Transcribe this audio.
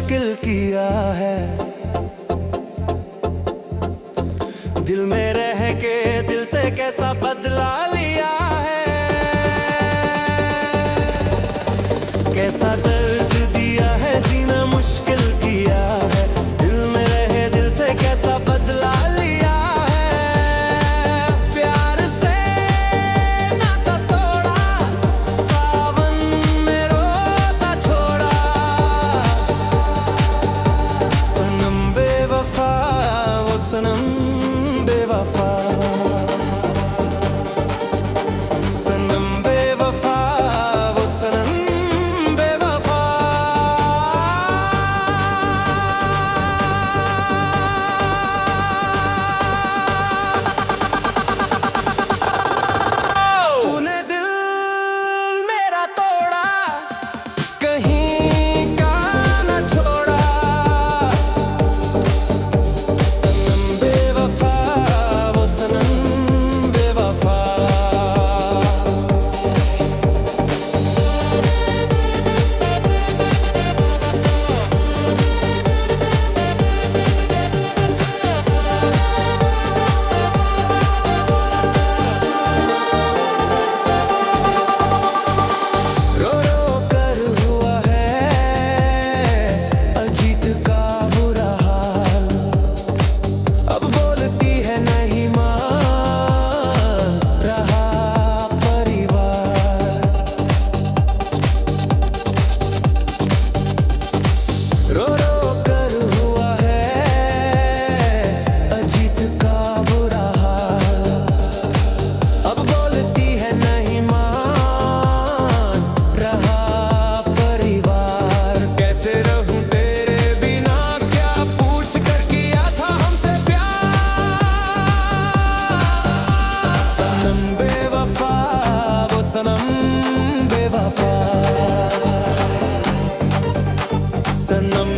मुश्किल किया है। दिल में रह के दिल से कैसा बदला लिया है। कैसा दर्द दिया है, जीना मुश्किल किया है। दिल में रहे दिल से कैसा बदला लिया है। प्यार से नाता तोड़ा, सावन में रोता छोड़ा। सनम बेवफा वो सनम बेवफा, सनम बेवफा वो सनम बेवफा। तूने दिल मेरा तोड़ा, कहीं का न छोड़ा। सनम बेवफा वो सनम बेवफा। रो रो कर हुआ है अजीत का बुरा हाल। अब बोलती है नहीं मान रहा परिवार। रो रो कर हुआ है अजीत का बुरा हाल। अब बोलती है नहीं मान रहा परिवार। कैसे रहूं तेरे बिना, क्या पूछ कर किया था हमसे प्यार। सनम बेवफा वो सनम बेवफा, सनम